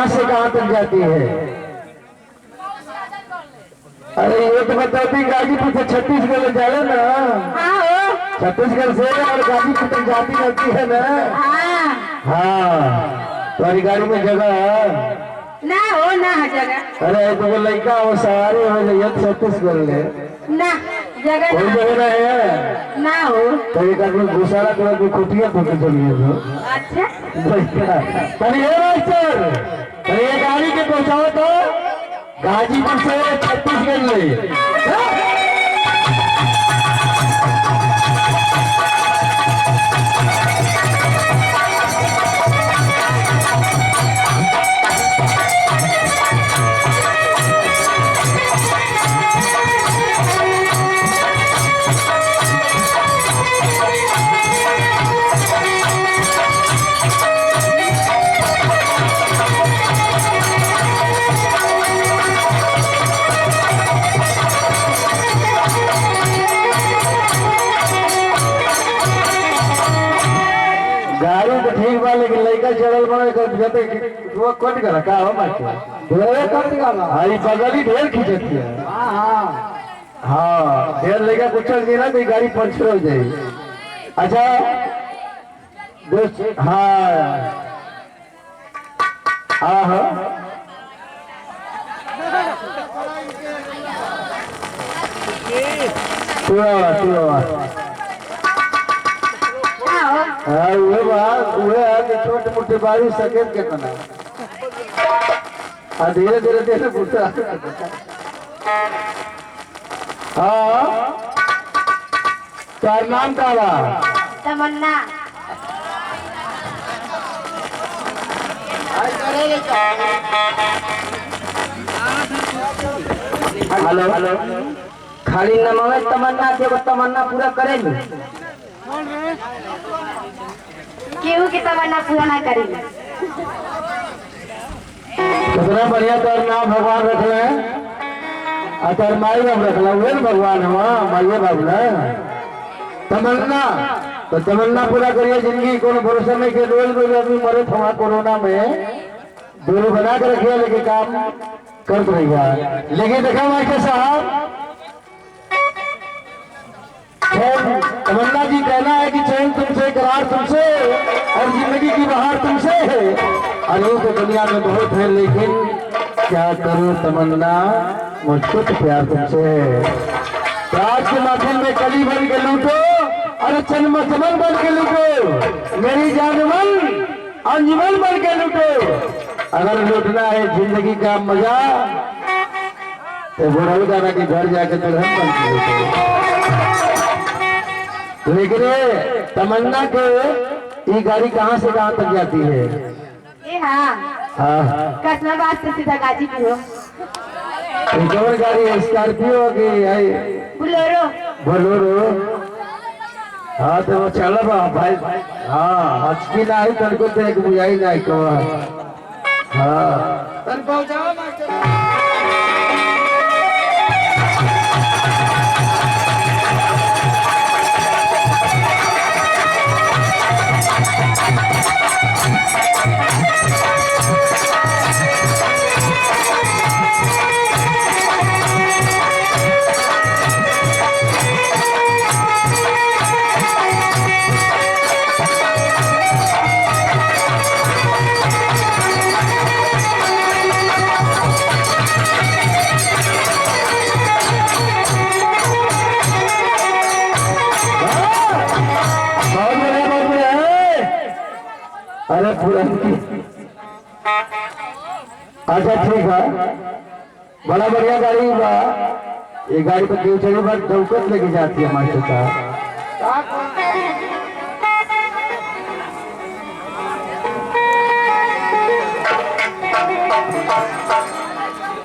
कहां से कहां तक जाती है? अरे ये तो बताती गाजीपुर से छत्तीसगढ़ जा रहे ना। छत्तीसगढ़ से और गाजीपुर तक जाती रहती है ना। हाँ तुम्हारी गाड़ी में जगह है ना हो ना जगह। अरे तो वो लड़का हो सवारी हो जाइए छत्तीसगढ़ ले ना जगह कोई जगह ना है ना हो तो एक आदमी घुसारा तो आदमी खुटिया पकड़ चलिए तो अच्छा तनी ये मास्टर तनी ये गाड़ी के पहुंचाओ तो गाजीपुर से छत्तीसगढ़ ले। ठीक बा लेकिन लड़का चढ़ल बड़े जते वो कट गला का हो मास्टर ढेर कट गला हां बगली ढेर खींचती है। हां ढेर लड़का कुछ नहीं ना तो गाड़ी पंचर हो जाए। अच्छा दोस्त हां हां तू छोटे मोटे बारिश सकेत के तना धीरे धीरे धीरे पूछा। हाँ क्या नाम का बा? तमन्ना। हेलो हेलो खाली नाम है तमन्ना के तमन्ना पूरा करेंगे केहू की तमन्ना पूरा ना करेगी। कितना बढ़िया तो नाम भगवान रख ले अतर माई बाप रख ला वे भगवान हम माइए बाप ना तमन्ना तो तमन्ना पूरा करिए जिंदगी को भरोसा नहीं के रोज रोज आदमी मरे थमा कोरोना में दूरी बना के रखिए लेकिन काम करते रहिए। लेकिन देखा मास्टर साहब तमन्ना जी कहना है कि चैन तुमसे करार तुमसे और जिंदगी की बहार तुमसे है। अरे तो दुनिया में बहुत है लेकिन क्या करूं तमन्ना मुझको तो प्यार तुमसे है। तो आज के महफिल में कली बन के लूटो और चमन बन के लूटो मेरी जानमन अंजुमन बन के लूटो। अगर लूटना है जिंदगी का मजा तो बुढ़ऊ दादा के घर जाके दुल्हन बन के लूटो। लेकिन तमन्ना के ये गाड़ी कहाँ से कहाँ तक जाती है? ये हाँ कसमाबाद से सीधा गाजीपुर। कौन गाड़ी है? स्कॉर्पियो की बोलेरो? बोलेरो हाँ तो वो चलो भाई हाँ हचकी ना ही तन को तो एक बुझाई ना को हाँ तन पहुँचाओ मास्टर। अरे पुरानी अच्छा ठीक है बड़ा बढ़िया गाड़ी बा। ये गाड़ी पर क्यों चली बात दौकत लेके जाती है मास्टर साहब।